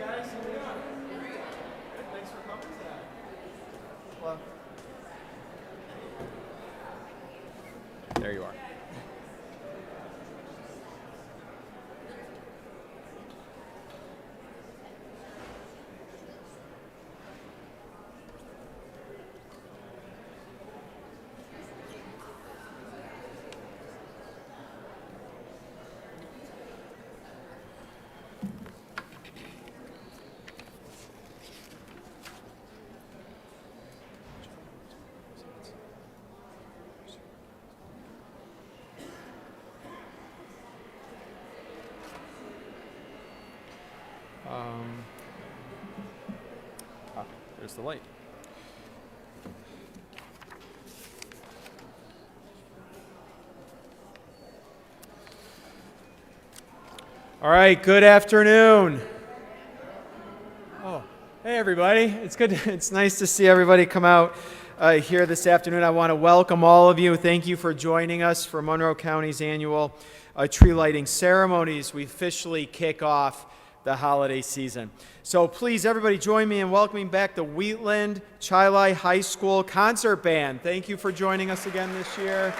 guys. How you doing? Good. Thanks for coming today. Well, there you are. There's the light. All right, good afternoon. Oh, hey everybody. It's good. It's nice to see everybody come out here this afternoon. I want to welcome all of you. Thank you for joining us for Monroe County's annual tree lighting ceremonies. We officially kick off the holiday season. So please, everybody, join me in welcoming back the Wheatland Chili High School Concert Band. Thank you for joining us again this year.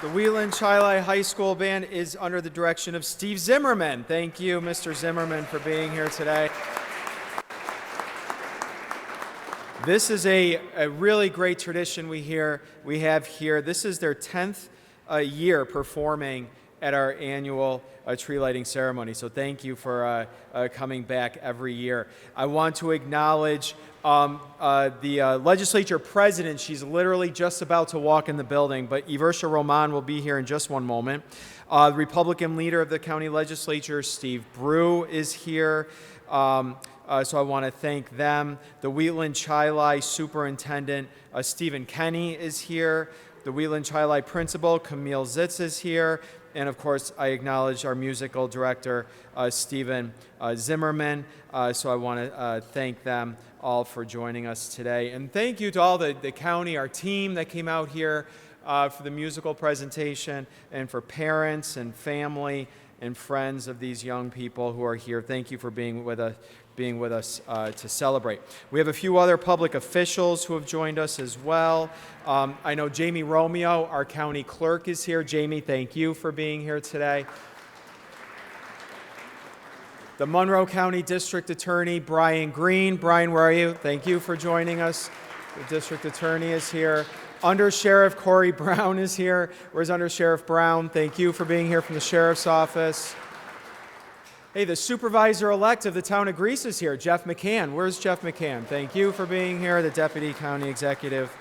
The Wheatland Chili High School Band is under the direction of Steve Zimmerman. Thank you, Mr. Zimmerman, for being here today. This is a really great tradition we have here. This is their 10th year performing at our annual tree lighting ceremony. So thank you for coming back every year. I want to acknowledge the legislature president. She's literally just about to walk in the building, but Iversha Roman will be here in just one moment. The Republican leader of the county legislature, Steve Brew, is here. So I want to thank them. The Wheatland Chili superintendent, Stephen Kenny, is here. The Wheatland Chili principal, Camille Zitz, is here. And of course, I acknowledge our musical director, Stephen Zimmerman. So I want to thank them all for joining us today. And thank you to all the county, our team that came out here for the musical presentation, and for parents and family and friends of these young people who are here. Thank you for being with us to celebrate. We have a few other public officials who have joined us as well. I know Jamie Romeo, our county clerk, is here. Jamie, thank you for being here today. The Monroe County District Attorney, Brian Green. Brian, where are you? Thank you for joining us. The District Attorney is here. Under Sheriff Corey Brown is here. Where's Under Sheriff Brown? Thank you for being here from the Sheriff's Office. Hey, the Supervisor-elect of the town of Greece is here, Jeff McCann. Where's Jeff McCann? Thank you for being here, the Deputy County Executive.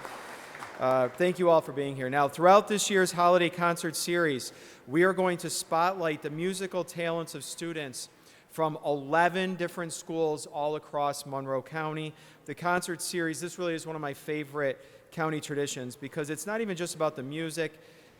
Thank you all for being here. Now, throughout this year's holiday concert series, we are going to spotlight the musical talents of students from 11 different schools all across Monroe County. The concert series, this really is one of my favorite county traditions because it's not even just about the music,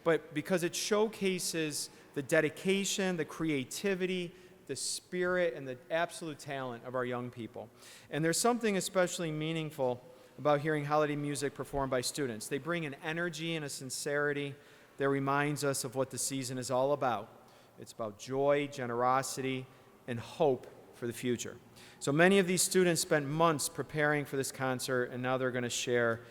but because it showcases the dedication, the creativity, the spirit, and the absolute talent of our young people. And there's something especially meaningful about hearing holiday music performed by students. They bring an energy and a sincerity that reminds us of what the season is all about. It's about joy, generosity, and hope for the future. So many of these students spent months preparing for this concert, and now they're going to share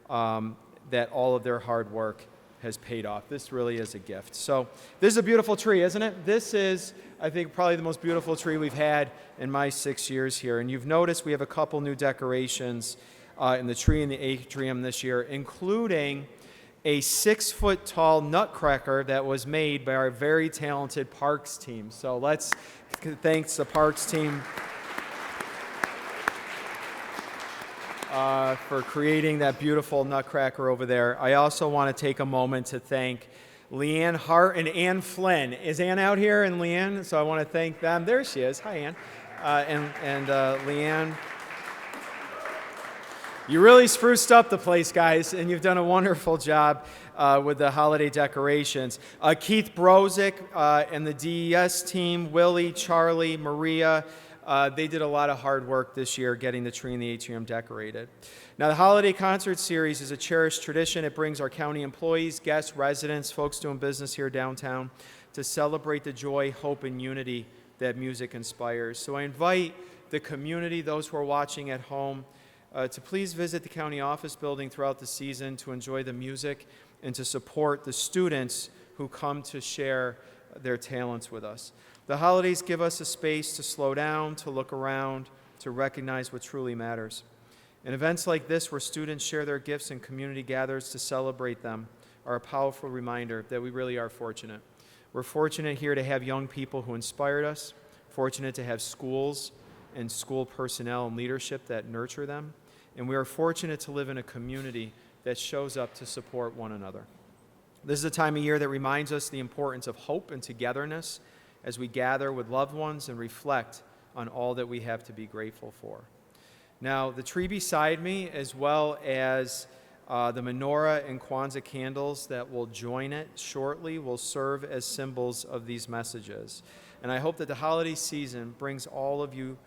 that all of their hard work has paid off. This really is a gift. So this is a beautiful tree, isn't it? This is, I think, probably the most beautiful tree we've had in my 6 years here. And you've noticed we have a couple new decorations in the tree in the atrium this year, including a 6-foot-tall nutcracker that was made by our very talented Parks team. So let's thank the Parks team for creating that beautiful nutcracker over there. I also want to take a moment to thank Leanne Hart and Ann Flynn. Is Ann out here? And Leanne? So I want to thank them. There she is. Hi, Ann. And Leanne. You really spruced up the place, guys, and you've done a wonderful job with the holiday decorations. Keith Brozick and the DES team, Willie, Charlie, Maria, they did a lot of hard work this year getting the tree in the atrium decorated. Now, the Holiday Concert Series is a cherished tradition. It brings our county employees, guests, residents, folks doing business here downtown to celebrate the joy, hope, and unity that music inspires. So I invite the community, those who are watching at home, to please visit the county office building throughout the season to enjoy the music and to support the students who come to share their talents with us. The holidays give us a space to slow down, to look around, to recognize what truly matters. And events like this, where students share their gifts and community gathers to celebrate them, are a powerful reminder that we really are fortunate. We're fortunate here to have young people who inspired us, fortunate to have schools and school personnel and leadership that nurture them, and we are fortunate to live in a community that shows up to support one another. This is a time of year that reminds us the importance of hope and togetherness as we gather with loved ones and reflect on all that we have to be grateful for. Now, the tree beside me, as well as the menorah and Kwanzaa candles that will join it shortly, will serve as symbols of these messages. And I hope that the holiday season brings all of you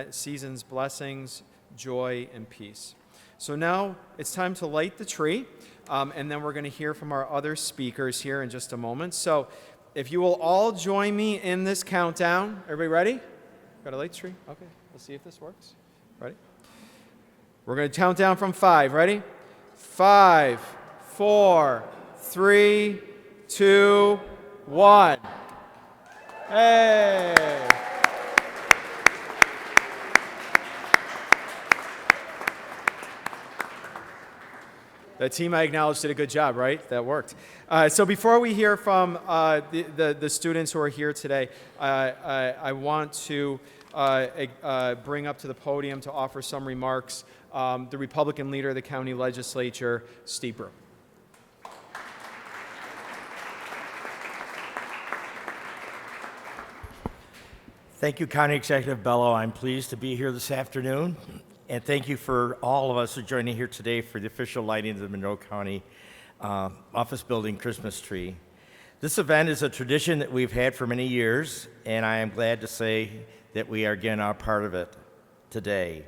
season's blessings, joy, and peace. So now it's time to light the tree, and then we're going to hear from our other speakers here in just a moment. So if you will all join me in this countdown. Everybody ready? Got a light tree? Okay, let's see if this works. Ready? We're going to count down from 5. Ready? 5, 4, 3, 2, 1. Hey! The team I acknowledged did a good job, right? That worked. So before we hear from the students who are here today, I want to bring up to the podium to offer some remarks the Republican leader of the county legislature, Steve Brew. Thank you, County Executive Bello. I'm pleased to be here this afternoon. And thank you for all of us who are joining here today for the official lighting of the Monroe County office building Christmas tree. This event is a tradition that we've had for many years, and I am glad to say that we are again a part of it today.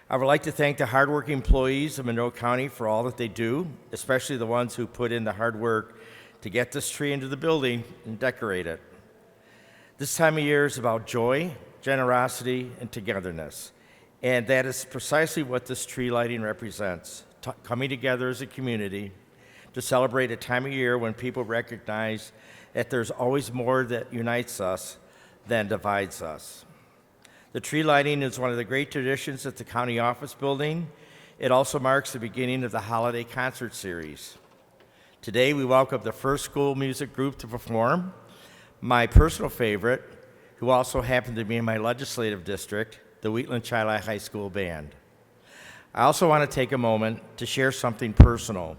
I would like to thank the hardworking employees of Monroe County for all that they do, especially the ones who put in the hard work to get this tree into the building and decorate it. This time of year is about joy, generosity, and togetherness. And that is precisely what this tree lighting represents, coming together as a community to celebrate a time of year when people recognize that there's always more that unites us than divides us. The tree lighting is one of the great traditions at the county office building. It also marks the beginning of the holiday concert series. Today we welcome the first school music group to perform, my personal favorite, who also happened to be in my legislative district, the Wheatland Chi-Li High School Band. I also want to take a moment to share something personal.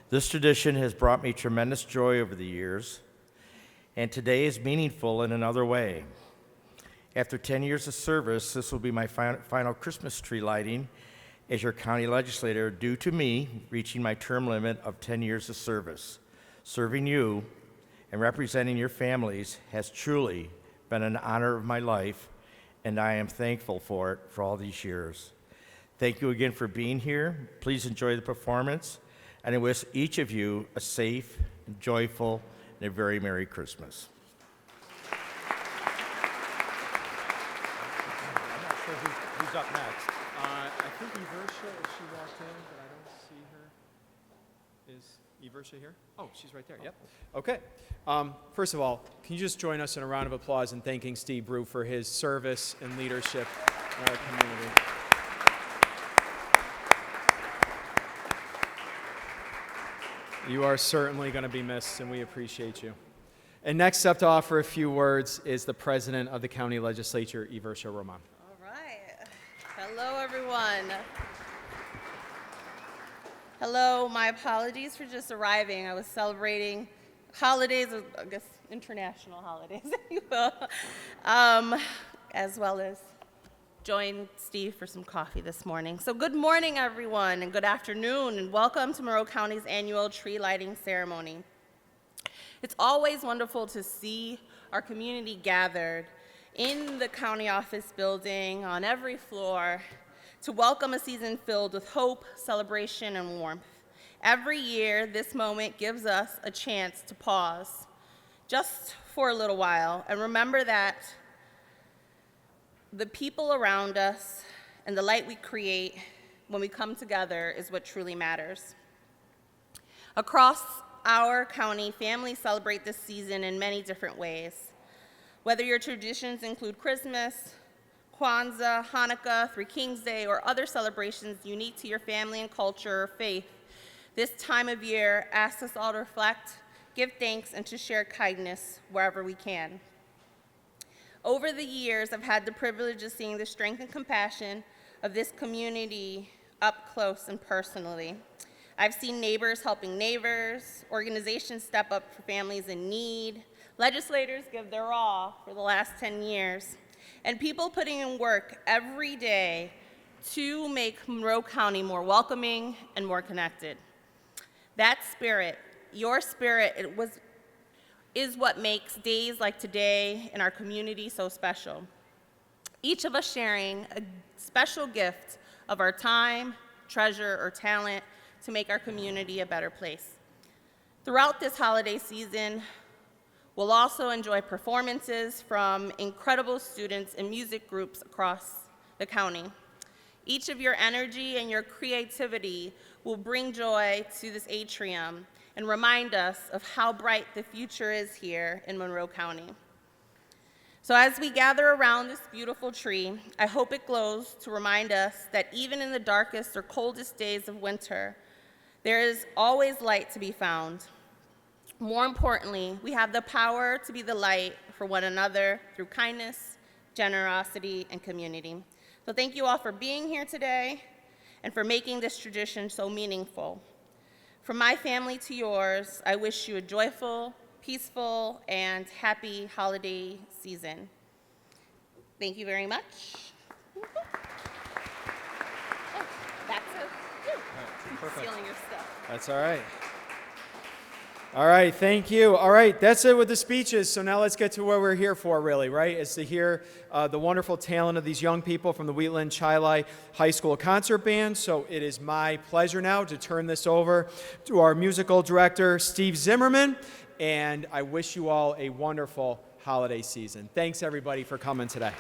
This tradition has brought me tremendous joy over the years, and today is meaningful in another way. After 10 years of service, this will be my final Christmas tree lighting as your county legislator due to me reaching my term limit of 10 years of service. Serving you and representing your families has truly been an honor of my life, and I am thankful for it for all these years. Thank you again for being here. Please enjoy the performance, and I wish each of you a safe, joyful, and a very Merry Christmas. I'm not sure who's up next. I think Eversha, if she walked in, but I don't see her. Is Eversha here? Oh, she's right there, yep. Okay. First of all, can you just join us in a round of applause in thanking Steve Brew for his service and leadership in our community. You are certainly going to be missed, and we appreciate you. And next up to offer a few words is the president of the county legislature, Eversha Roman. All right. Hello, everyone. Hello, my apologies for just arriving. I was celebrating holidays, I guess international holidays, if you will, as well as join Steve for some coffee this morning. So good morning, everyone, and good afternoon, and welcome to Monroe County's annual tree lighting ceremony. It's always wonderful to see our community gathered in the county office building on every floor to welcome a season filled with hope, celebration, and warmth. Every year, this moment gives us a chance to pause, just for a little while and remember that the people around us and the light we create when we come together is what truly matters. Across our county, families celebrate this season in many different ways. Whether your traditions include Christmas, Kwanzaa, Hanukkah, Three Kings Day, or other celebrations unique to your family and culture or faith, this time of year asks us all to reflect, give thanks, and to share kindness wherever we can. Over the years, I've had the privilege of seeing the strength and compassion of this community up close and personally. I've seen neighbors helping neighbors, organizations step up for families in need, legislators give their all for the last 10 years, and people putting in work every day to make Monroe County more welcoming and more connected. That spirit, your spirit, is what makes days like today in our community so special. Each of us sharing a special gift of our time, treasure, or talent to make our community a better place. Throughout this holiday season, we'll also enjoy performances from incredible students and music groups across the county. Each of your energy and your creativity will bring joy to this atrium and remind us of how bright the future is here in Monroe County. So as we gather around this beautiful tree, I hope it glows to remind us that even in the darkest or coldest days of winter, there is always light to be found. More importantly, we have the power to be the light for one another through kindness, generosity, and community. So thank you all for being here today and for making this tradition so meaningful. From my family to yours, I wish you a joyful, peaceful, and happy holiday season. Thank you very much. Oh, back to you. Perfect. Stealing your stuff. That's all right. All right, thank you. All right, that's it with the speeches. So now let's get to what we're here for, really, right? Is to hear the wonderful talent of these young people from the Wheatland Chili High School Concert Band. So it is my pleasure now to turn this over to our musical director, Steve Zimmerman, and I wish you all a wonderful holiday season. Thanks, everybody, for coming today.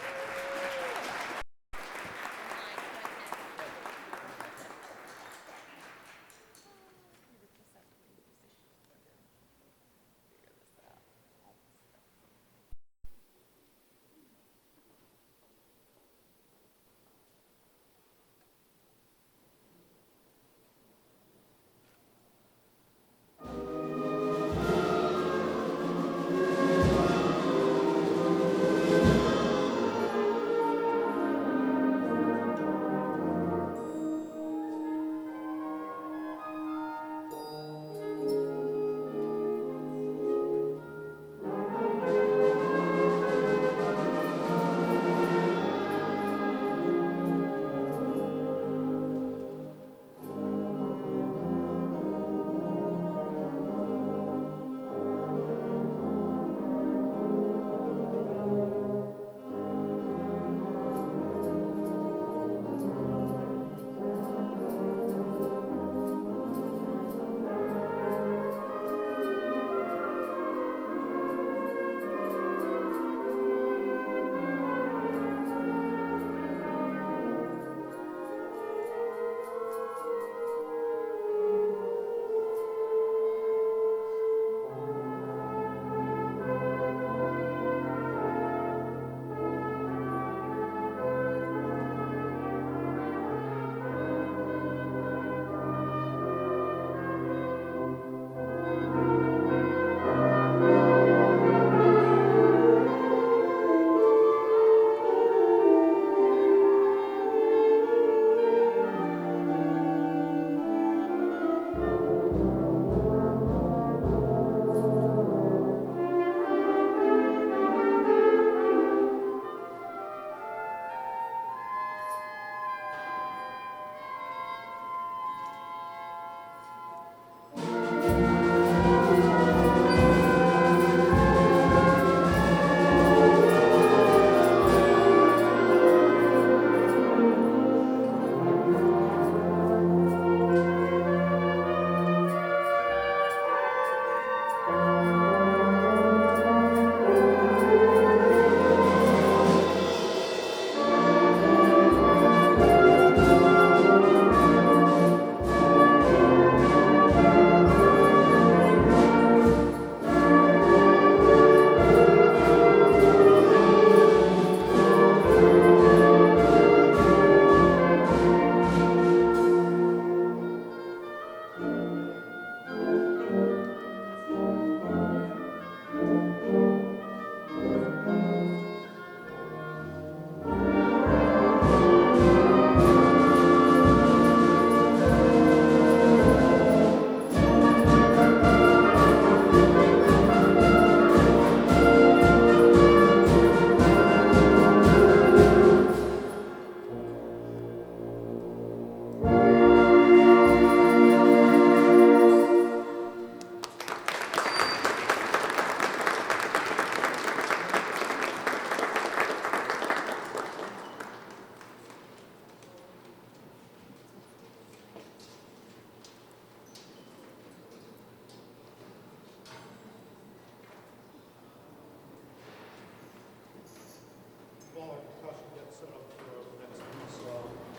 while our percussion gets set up for the next piece.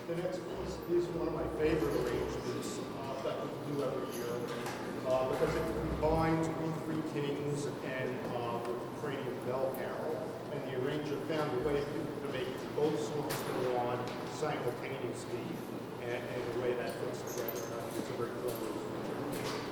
The next piece is one of my favorite arrangements that we do every year because it combines We Three Kings and the Ukrainian bell carol. And the arranger found a way to make both songs go on simultaneously and in a way that fits together. It's a very clever arrangement.